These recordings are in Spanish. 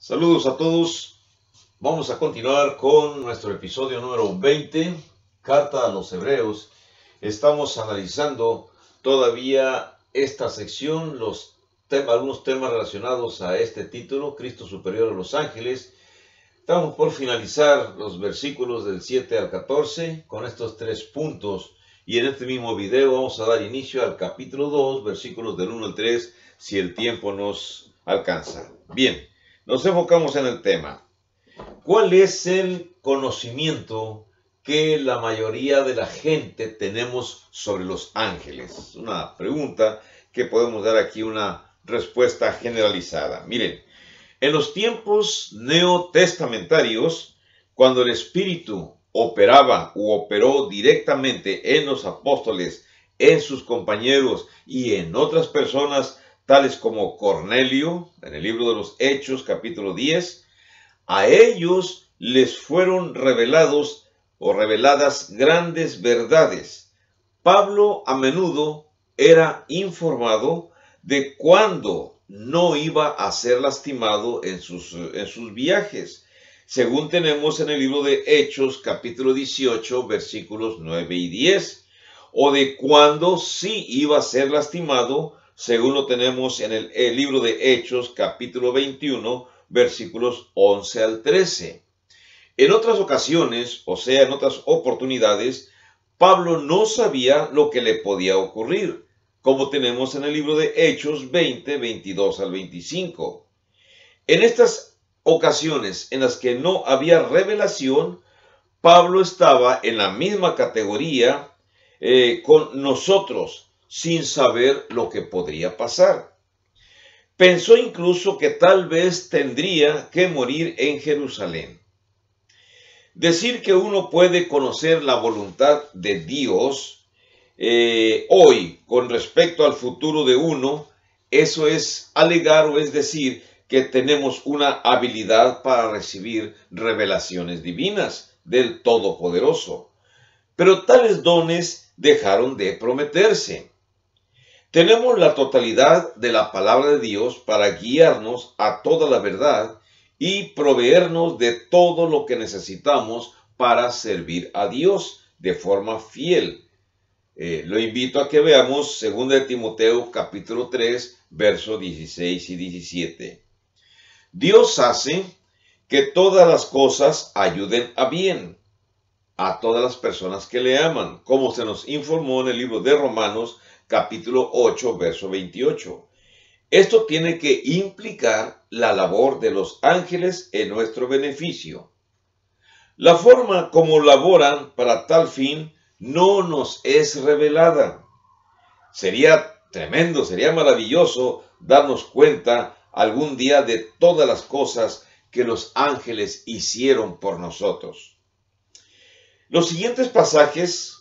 Saludos a todos. Vamos a continuar con nuestro episodio número 20, Carta a los Hebreos. Estamos analizando todavía esta sección, algunos temas relacionados a este título, Cristo superior a los ángeles. Estamos por finalizar los versículos del 7 al 14 con estos tres puntos. Y en este mismo video vamos a dar inicio al capítulo 2, versículos del 1 al 3, si el tiempo nos alcanza. Bien. Nos enfocamos en el tema. ¿Cuál es el conocimiento que la mayoría de la gente tenemos sobre los ángeles? Una pregunta que podemos dar aquí una respuesta generalizada. Miren, en los tiempos neotestamentarios, cuando el Espíritu operaba u operó directamente en los apóstoles, en sus compañeros y en otras personas, tales como Cornelio, en el libro de los Hechos, capítulo 10, a ellos les fueron reveladas grandes verdades. Pablo a menudo era informado de cuándo no iba a ser lastimado en sus viajes, según tenemos en el libro de Hechos, capítulo 18, versículos 9 y 10, o de cuándo sí iba a ser lastimado, según lo tenemos en el libro de Hechos, capítulo 21, versículos 11 al 13. En otras ocasiones, o sea, en otras oportunidades, Pablo no sabía lo que le podía ocurrir, como tenemos en el libro de Hechos 20, 22 al 25. En estas ocasiones en las que no había revelación, Pablo estaba en la misma categoría con nosotros, sin saber lo que podría pasar. Pensó incluso que tal vez tendría que morir en Jerusalén. Decir que uno puede conocer la voluntad de Dios hoy con respecto al futuro de uno, eso es alegar o es decir que tenemos una habilidad para recibir revelaciones divinas del Todopoderoso. Pero tales dones dejaron de prometerse. Tenemos la totalidad de la palabra de Dios para guiarnos a toda la verdad y proveernos de todo lo que necesitamos para servir a Dios de forma fiel. Lo invito a que veamos 2 Timoteo capítulo 3, versos 16 y 17. Dios hace que todas las cosas ayuden a bien a todas las personas que le aman, como se nos informó en el libro de Romanos capítulo 8, verso 28. Esto tiene que implicar la labor de los ángeles en nuestro beneficio. La forma como laboran para tal fin no nos es revelada. Sería tremendo, sería maravilloso darnos cuenta algún día de todas las cosas que los ángeles hicieron por nosotros. Los siguientes pasajes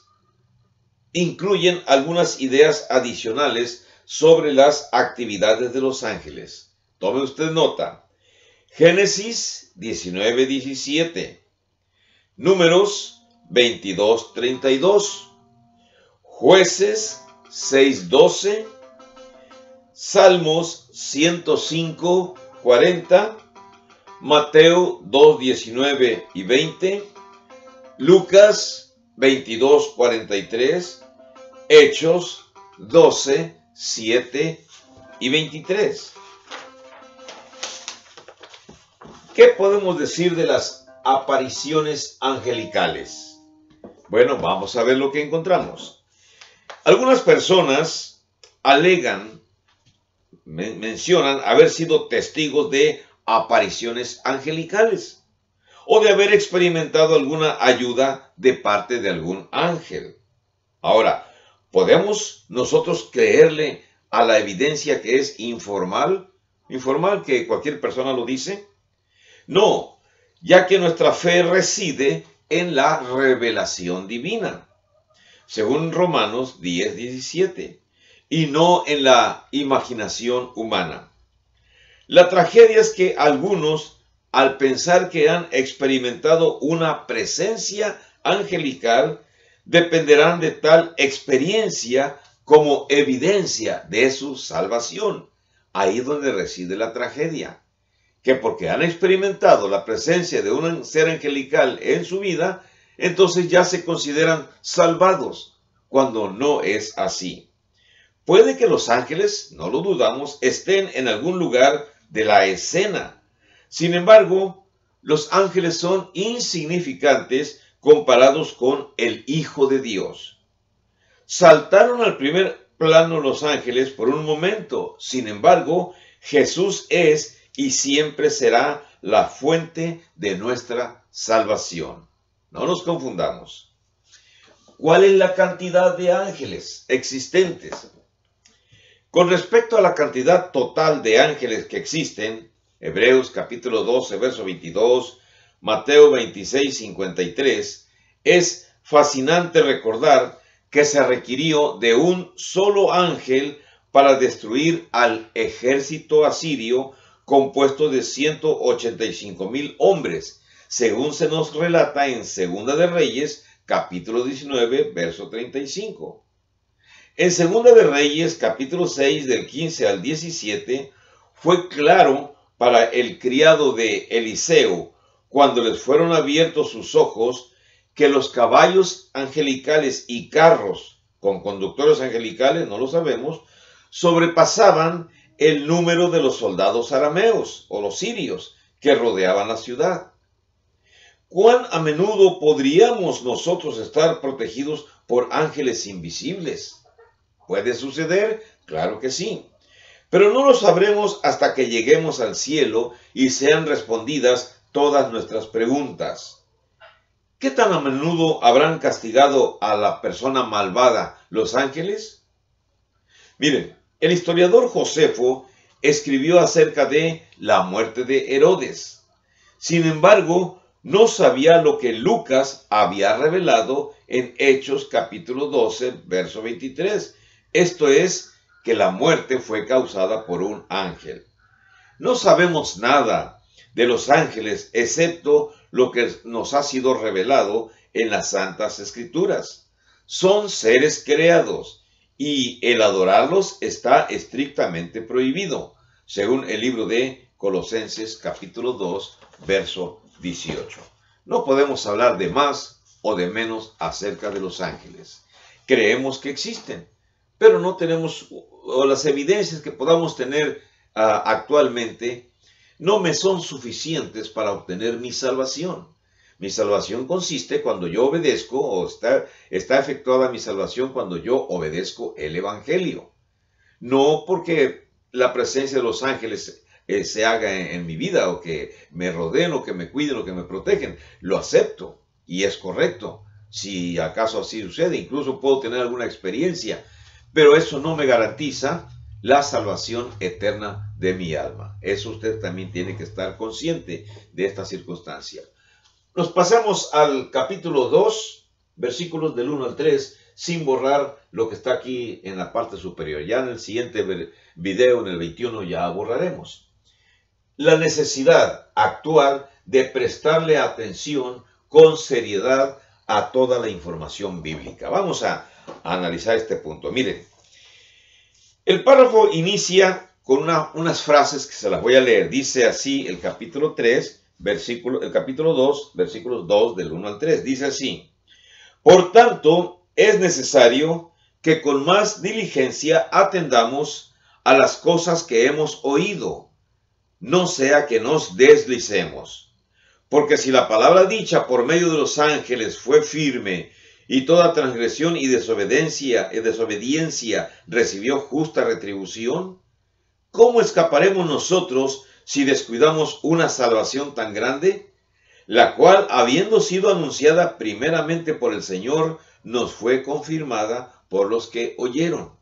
incluyen algunas ideas adicionales sobre las actividades de los ángeles. Tome usted nota. Génesis 19, 17. Números 22, 32. Jueces 6, 12. Salmos 105, 40. Mateo 2, 19 y 20. Lucas 22, 43. Hechos 12, 7 y 23. ¿Qué podemos decir de las apariciones angelicales? Bueno, vamos a ver lo que encontramos. Algunas personas mencionan haber sido testigos de apariciones angelicales o de haber experimentado alguna ayuda de parte de algún ángel. Ahora, ¿podemos nosotros creerle a la evidencia que es informal? ¿Informal que cualquier persona lo dice? No, ya que nuestra fe reside en la revelación divina, según Romanos 10, 17, y no en la imaginación humana. La tragedia es que algunos, al pensar que han experimentado una presencia angelical, dependerán de tal experiencia como evidencia de su salvación. Ahí es donde reside la tragedia. que porque han experimentado la presencia de un ser angelical en su vida, entonces ya se consideran salvados, cuando no es así. Puede que los ángeles, no lo dudamos, estén en algún lugar de la escena. Sin embargo, los ángeles son insignificantes comparados con el Hijo de Dios. Saltaron al primer plano los ángeles por un momento. Sin embargo, Jesús es y siempre será la fuente de nuestra salvación. No nos confundamos. ¿Cuál es la cantidad de ángeles existentes? Con respecto a la cantidad total de ángeles que existen, Hebreos capítulo 12, verso 22, Mateo 26, 53, es fascinante recordar que se requirió de un solo ángel para destruir al ejército asirio compuesto de 185,000 hombres, según se nos relata en Segunda de Reyes, capítulo 19, verso 35. En Segunda de Reyes, capítulo 6, del 15 al 17, fue claro para el criado de Eliseo, cuando les fueron abiertos sus ojos, que los caballos angelicales y carros con conductores angelicales, no lo sabemos, sobrepasaban el número de los soldados arameos o los sirios que rodeaban la ciudad. ¿Cuán a menudo podríamos nosotros estar protegidos por ángeles invisibles? ¿Puede suceder? Claro que sí. Pero no lo sabremos hasta que lleguemos al cielo y sean respondidas todas nuestras preguntas. ¿Qué tan a menudo habrán castigado a la persona malvada los ángeles? Miren, el historiador Josefo escribió acerca de la muerte de Herodes. Sin embargo, no sabía lo que Lucas había revelado en Hechos capítulo 12, verso 23. Esto es, que la muerte fue causada por un ángel. No sabemos nada de los ángeles excepto lo que nos ha sido revelado en las Santas Escrituras. Son seres creados y el adorarlos está estrictamente prohibido, según el libro de Colosenses capítulo 2, verso 18. No podemos hablar de más o de menos acerca de los ángeles. Creemos que existen, pero no tenemos, o las evidencias que podamos tener actualmente, no me son suficientes para obtener mi salvación. Mi salvación consiste cuando yo obedezco, o está efectuada mi salvación cuando yo obedezco el Evangelio. No porque la presencia de los ángeles se haga en mi vida, o que me rodeen, o que me cuiden, o que me protegen. Lo acepto y es correcto. Si acaso así sucede, incluso puedo tener alguna experiencia, pero eso no me garantiza la salvación eterna de mi alma. Eso usted también tiene que estar consciente de esta circunstancia. Nos pasamos al capítulo 2, versículos del 1 al 3, sin borrar lo que está aquí en la parte superior. Ya en el siguiente video, en el 21, ya borraremos. La necesidad actual de prestarle atención con seriedad a toda la información bíblica. Vamos a analizar este punto. Miren, el párrafo inicia con unas frases que se las voy a leer. Dice así el capítulo 3, el capítulo 2, versículos 2 del 1 al 3. Dice así: por tanto, es necesario que con más diligencia atendamos a las cosas que hemos oído, no sea que nos deslicemos. Porque si la palabra dicha por medio de los ángeles fue firme, y toda transgresión y desobediencia recibió justa retribución, ¿cómo escaparemos nosotros si descuidamos una salvación tan grande, la cual, habiendo sido anunciada primeramente por el Señor, nos fue confirmada por los que oyeron?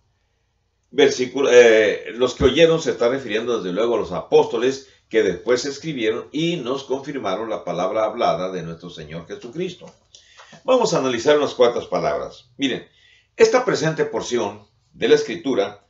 Los que oyeron se está refiriendo desde luego a los apóstoles que después escribieron y nos confirmaron la palabra hablada de nuestro Señor Jesucristo. Vamos a analizar unas cuantas palabras. Miren, esta presente porción de la Escritura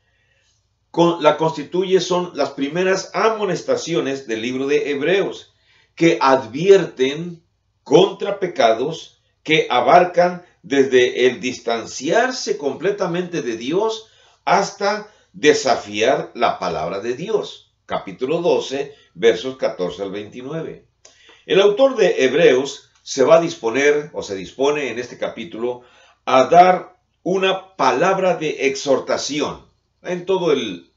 la constituye, son las primeras amonestaciones del libro de Hebreos, que advierten contra pecados que abarcan desde el distanciarse completamente de Dios hasta desafiar la palabra de Dios. capítulo 12, versos 14 al 29. El autor de Hebreos se va a disponer, o se dispone en este capítulo, a dar una palabra de exhortación en todo el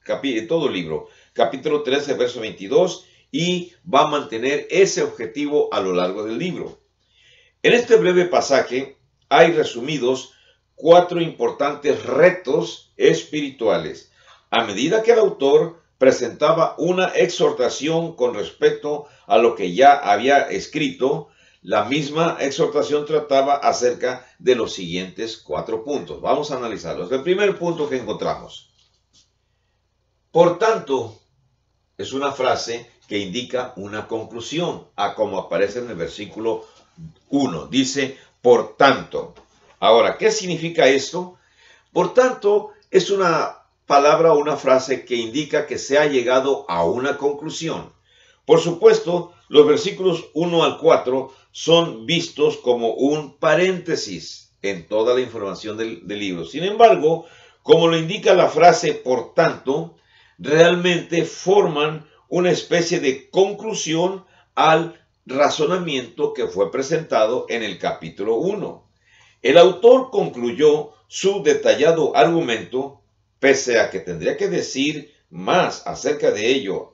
libro, capítulo 13, verso 22, y va a mantener ese objetivo a lo largo del libro. En este breve pasaje hay resumidos 4 importantes retos espirituales, a medida que el autor presentaba una exhortación con respecto a lo que ya había escrito. La misma exhortación trataba acerca de los siguientes 4 puntos. Vamos a analizarlos. El primer punto que encontramos: por tanto, es una frase que indica una conclusión, a como aparece en el versículo 1. Dice, por tanto. Ahora, ¿qué significa esto? Por tanto, es una palabra o una frase que indica que se ha llegado a una conclusión. Por supuesto, los versículos 1 al 4 son vistos como un paréntesis en toda la información del libro. Sin embargo, como lo indica la frase por tanto, realmente forman una especie de conclusión al razonamiento que fue presentado en el capítulo 1. El autor concluyó su detallado argumento, pese a que tendría que decir más acerca de ello,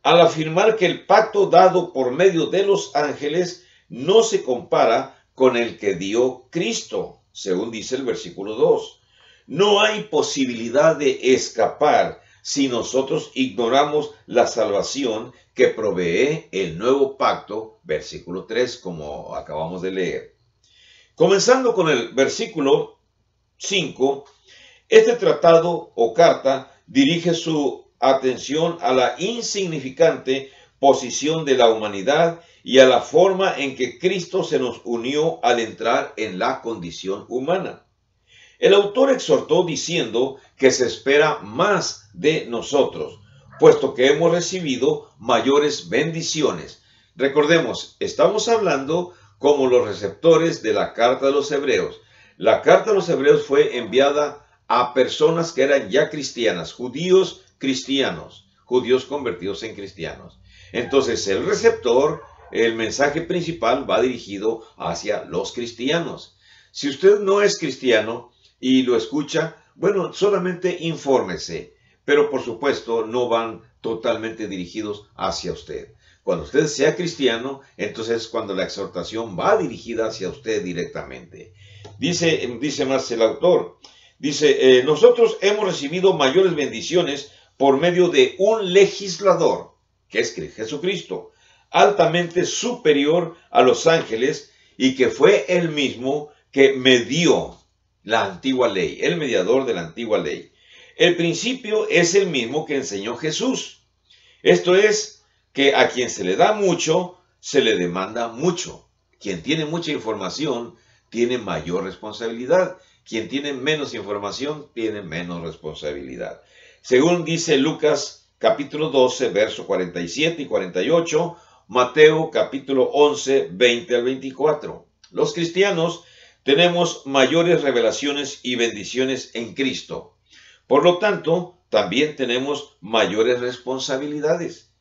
al afirmar que el pacto dado por medio de los ángeles no se compara con el que dio Cristo, según dice el versículo 2. No hay posibilidad de escapar si nosotros ignoramos la salvación que provee el nuevo pacto, versículo 3, como acabamos de leer. Comenzando con el versículo 5, este tratado o carta dirige su atención a la insignificante posición de la humanidad y a la forma en que Cristo se nos unió al entrar en la condición humana. El autor exhortó diciendo que se espera más de nosotros, puesto que hemos recibido mayores bendiciones. Recordemos, estamos hablando como los receptores de la carta de los Hebreos. La carta de los Hebreos fue enviada a personas que eran ya cristianas, judíos cristianos, judíos convertidos en cristianos. Entonces el receptor, el mensaje principal va dirigido hacia los cristianos. Si usted no es cristiano y lo escucha, bueno, solamente infórmese, pero por supuesto no van totalmente dirigidos hacia usted. Cuando usted sea cristiano, entonces cuando la exhortación va dirigida hacia usted directamente. Dice más el autor, dice, nosotros hemos recibido mayores bendiciones por medio de un legislador, que es Jesucristo, altamente superior a los ángeles y que fue el mismo que medió la antigua ley, el mediador de la antigua ley. El principio es el mismo que enseñó Jesús. Esto es, que a quien se le da mucho, se le demanda mucho. Quien tiene mucha información, tiene mayor responsabilidad. Quien tiene menos información, tiene menos responsabilidad. Según dice Lucas, capítulo 12, verso 47 y 48, Mateo, capítulo 11, 20 al 24. Los cristianos tenemos mayores revelaciones y bendiciones en Cristo. Por lo tanto, también tenemos mayores responsabilidades.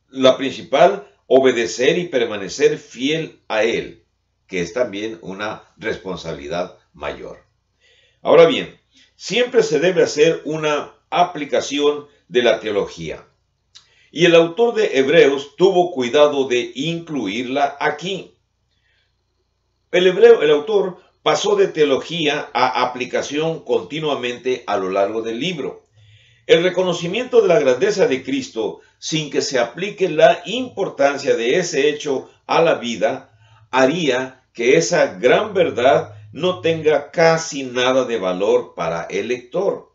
La principal, obedecer y permanecer fiel a Él, que es también una responsabilidad mayor. Ahora bien, siempre se debe hacer una aplicación de la teología. Y el autor de Hebreos tuvo cuidado de incluirla aquí. El autor pasó de teología a aplicación continuamente a lo largo del libro. El reconocimiento de la grandeza de Cristo, sin que se aplique la importancia de ese hecho a la vida, haría que esa gran verdad no tenga casi nada de valor para el lector.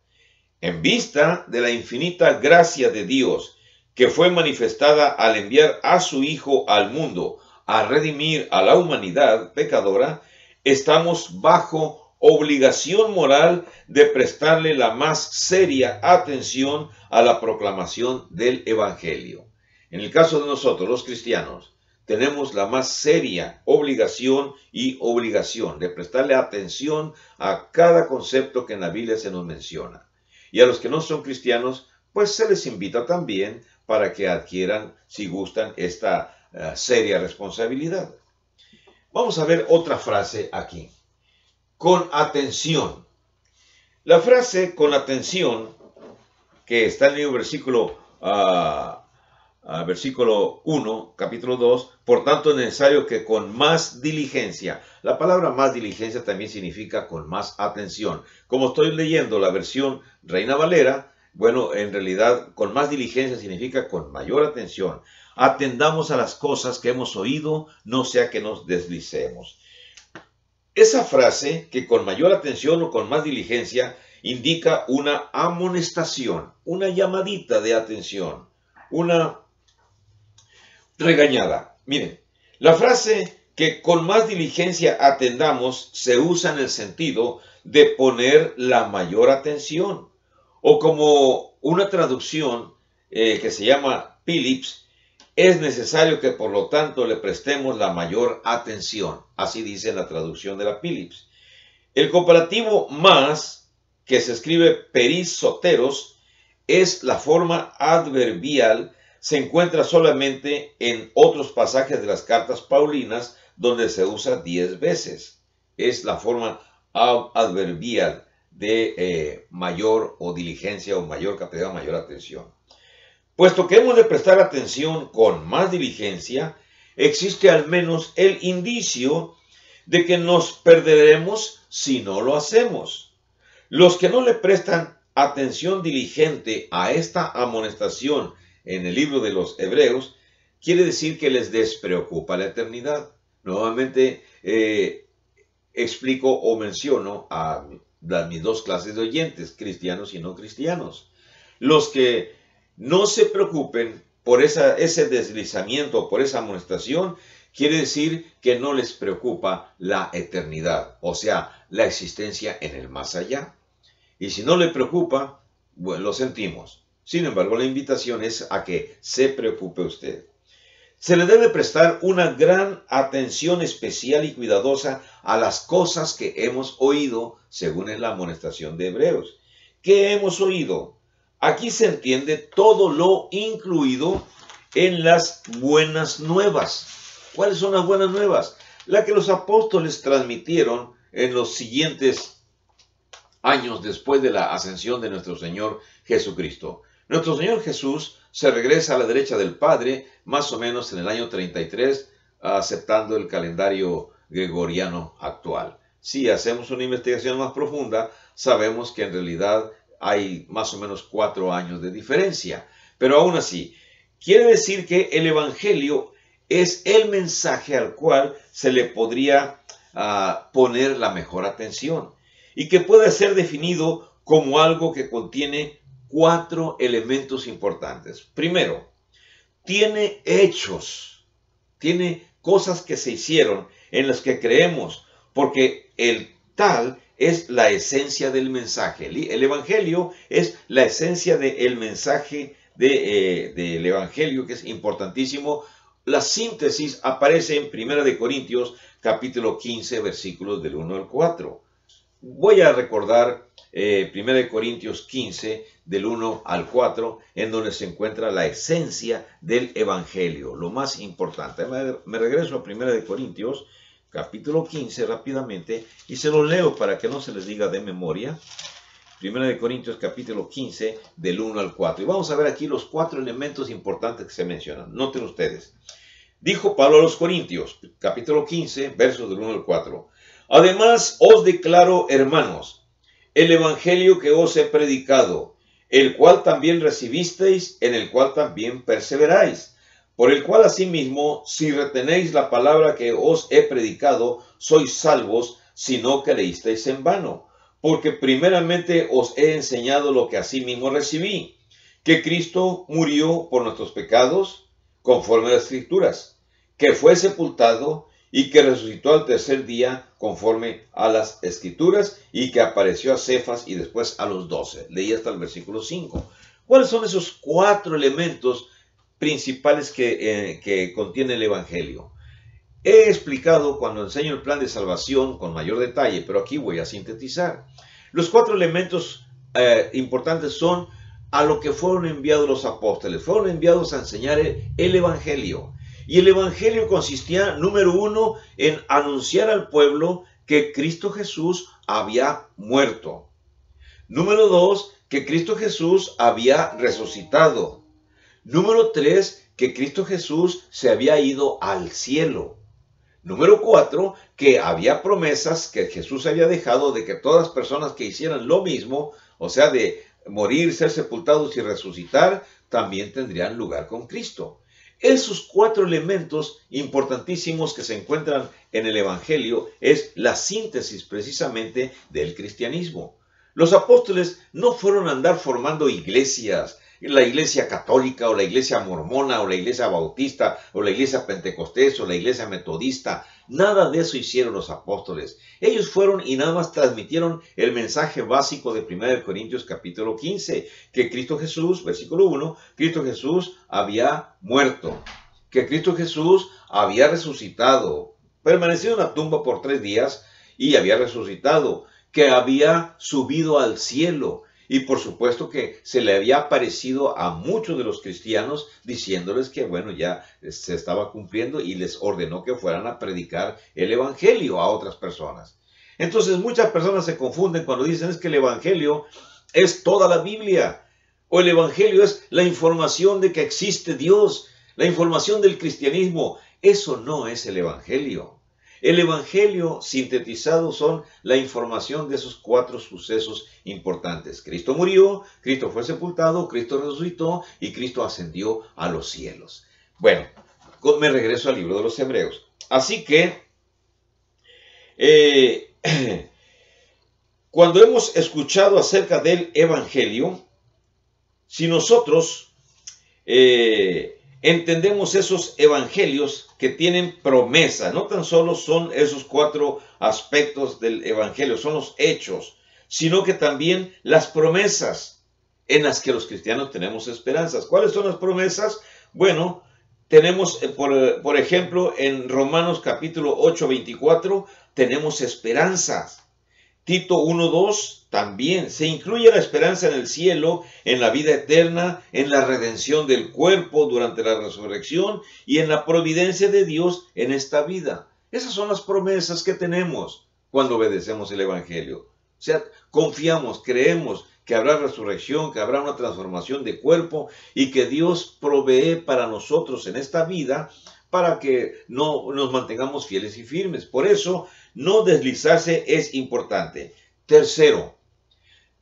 En vista de la infinita gracia de Dios, que fue manifestada al enviar a su Hijo al mundo a redimir a la humanidad pecadora, estamos bajo obligación moral de prestarle la más seria atención a la proclamación del Evangelio. En el caso de nosotros, los cristianos, tenemos la más seria obligación de prestarle atención a cada concepto que en la Biblia se nos menciona. Y a los que no son cristianos, pues se les invita también para que adquieran, si gustan, esta seria responsabilidad. Vamos a ver otra frase aquí. Con atención. La frase con atención, que está en el versículo, versículo 1, capítulo 2, por tanto es necesario que con más diligencia. La palabra más diligencia también significa con más atención. Como estoy leyendo la versión Reina Valera, bueno, en realidad con más diligencia significa con mayor atención. Atendamos a las cosas que hemos oído, no sea que nos deslicemos. Esa frase, que con mayor atención o con más diligencia, indica una amonestación, una llamadita de atención, una regañada. Miren, la frase que con más diligencia atendamos se usa en el sentido de poner la mayor atención. O como una traducción que se llama Phillips, es necesario que por lo tanto le prestemos la mayor atención. Así dice la traducción de la Phillips. El comparativo más, que se escribe peris soteros, es la forma adverbial. Se encuentra solamente en otros pasajes de las cartas paulinas, donde se usa 10 veces. Es la forma adverbial de mayor o diligencia o mayor capacidad, mayor atención. Puesto que hemos de prestar atención con más diligencia, existe al menos el indicio de que nos perderemos si no lo hacemos. Los que no le prestan atención diligente a esta amonestación en el libro de los Hebreos, quiere decir que les despreocupa la eternidad. Nuevamente explico o menciono a mis dos clases de oyentes, cristianos y no cristianos. Los que no se preocupen por ese deslizamiento, por esa amonestación, quiere decir que no les preocupa la eternidad, o sea, la existencia en el más allá. Y si no le preocupa, bueno, lo sentimos. Sin embargo, la invitación es a que se preocupe usted. Se le debe prestar una gran atención especial y cuidadosa a las cosas que hemos oído, según es la amonestación de Hebreos. ¿Qué hemos oído? Aquí se entiende todo lo incluido en las buenas nuevas. ¿Cuáles son las buenas nuevas? La que los apóstoles transmitieron en los siguientes años después de la ascensión de nuestro Señor Jesucristo. Nuestro Señor Jesús se regresa a la derecha del Padre más o menos en el año 33, aceptando el calendario gregoriano actual. Si hacemos una investigación más profunda, sabemos que en realidad hay más o menos 4 años de diferencia. Pero aún así, quiere decir que el Evangelio es el mensaje al cual se le podría poner la mejor atención y que puede ser definido como algo que contiene 4 elementos importantes. Primero, tiene hechos, tiene cosas que se hicieron en las que creemos, porque el tal es la esencia del mensaje. El Evangelio es la esencia del mensaje del Evangelio, que es importantísimo. La síntesis aparece en 1 Corintios capítulo 15, versículos del 1 al 4. Voy a recordar 1 Corintios 15, del 1 al 4, en donde se encuentra la esencia del Evangelio, lo más importante. Me regreso a 1 Corintios capítulo 15 rápidamente y se lo leo para que no se les diga de memoria. 1 Corintios capítulo 15 del 1 al 4. Y vamos a ver aquí los 4 elementos importantes que se mencionan. Noten ustedes. Dijo Pablo a los Corintios, capítulo 15, versos del 1 al 4. Además os declaro, hermanos, el evangelio que os he predicado, el cual también recibisteis, en el cual también perseveráis, por el cual asimismo, si retenéis la palabra que os he predicado, sois salvos, si no creísteis en vano. Porque primeramente os he enseñado lo que asimismo recibí, que Cristo murió por nuestros pecados, conforme a las Escrituras, que fue sepultado y que resucitó al tercer día, conforme a las Escrituras, y que apareció a Cefas y después a los 12. Leí hasta el versículo 5. ¿Cuáles son esos 4 elementos principales que contiene el Evangelio? He explicado cuando enseño el plan de salvación con mayor detalle, pero aquí voy a sintetizar. Los 4 elementos importantes son a lo que fueron enviados los apóstoles. Fueron enviados a enseñar el Evangelio. Y el Evangelio consistía, número uno, en anunciar al pueblo que Cristo Jesús había muerto. Número dos, que Cristo Jesús había resucitado. Número tres, que Cristo Jesús se había ido al cielo. Número 4, que había promesas que Jesús había dejado de que todas las personas que hicieran lo mismo, o sea, de morir, ser sepultados y resucitar, también tendrían lugar con Cristo. Esos 4 elementos importantísimos que se encuentran en el Evangelio es la síntesis precisamente del cristianismo. Los apóstoles no fueron a andar formando iglesias, la iglesia católica o la iglesia mormona o la iglesia bautista o la iglesia pentecostés o la iglesia metodista. Nada de eso hicieron los apóstoles. Ellos fueron y nada más transmitieron el mensaje básico de 1 Corintios capítulo 15, que Cristo Jesús, versículo 1, Cristo Jesús había muerto, que Cristo Jesús había resucitado, permanecido en la tumba por 3 días y había resucitado, que había subido al cielo. Y por supuesto que se le había aparecido a muchos de los cristianos diciéndoles que bueno, ya se estaba cumpliendo y les ordenó que fueran a predicar el Evangelio a otras personas. Entonces muchas personas se confunden cuando dicen es que el Evangelio es toda la Biblia o el Evangelio es la información de que existe Dios, la información del cristianismo. Eso no es el Evangelio. El Evangelio sintetizado son la información de esos 4 sucesos importantes. Cristo murió, Cristo fue sepultado, Cristo resucitó y Cristo ascendió a los cielos. Bueno, me regreso al libro de los Hebreos. Así que, cuando hemos escuchado acerca del Evangelio, si nosotros entendemos esos evangelios que tienen promesa, no tan solo son esos 4 aspectos del evangelio, son los hechos, sino que también las promesas en las que los cristianos tenemos esperanzas. ¿Cuáles son las promesas? Bueno, tenemos, por ejemplo, en Romanos capítulo 8, 24, tenemos esperanzas. Tito 1:2 también se incluye la esperanza en el cielo, en la vida eterna, en la redención del cuerpo durante la resurrección y en la providencia de Dios en esta vida. Esas son las promesas que tenemos cuando obedecemos el Evangelio. O sea, confiamos, creemos que habrá resurrección, que habrá una transformación de cuerpo y que Dios provee para nosotros en esta vida para que no nos mantengamos fieles y firmes. Por eso, no deslizarse es importante. Tercero,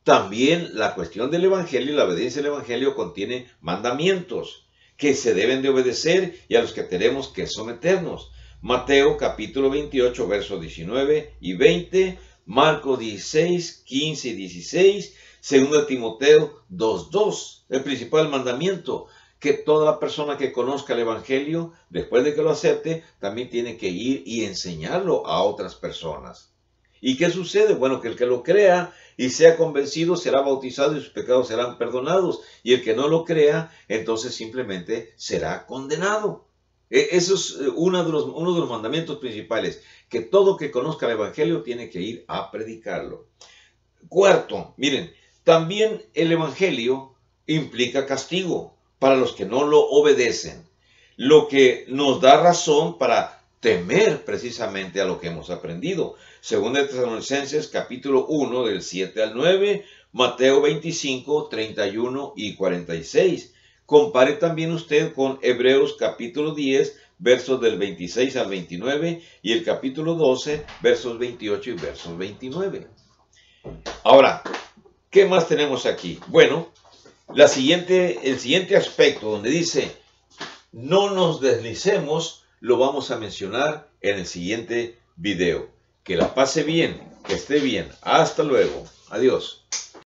también la cuestión del Evangelio y la obediencia del Evangelio contiene mandamientos que se deben de obedecer y a los que tenemos que someternos. Mateo capítulo 28, versos 19 y 20, Marcos 16, 15 y 16, 2 Timoteo 2:2, el principal mandamiento, que toda persona que conozca el Evangelio, después de que lo acepte, también tiene que ir y enseñarlo a otras personas. ¿Y qué sucede? Bueno, que el que lo crea y sea convencido será bautizado y sus pecados serán perdonados. Y el que no lo crea, entonces simplemente será condenado. Eso es uno de los mandamientos principales, que todo que conozca el Evangelio tiene que ir a predicarlo. Cuarto, miren, también el Evangelio implica castigo para los que no lo obedecen, lo que nos da razón para temer precisamente a lo que hemos aprendido. Según de Tesalonicenses capítulo 1 del 7 al 9, Mateo 25, 31 y 46. Compare también usted con Hebreos capítulo 10, versos del 26 al 29 y el capítulo 12, versos 28 y versos 29. Ahora, ¿qué más tenemos aquí? Bueno, el siguiente aspecto donde dice no nos deslicemos, lo vamos a mencionar en el siguiente video. Que la pase bien, que esté bien. Hasta luego. Adiós.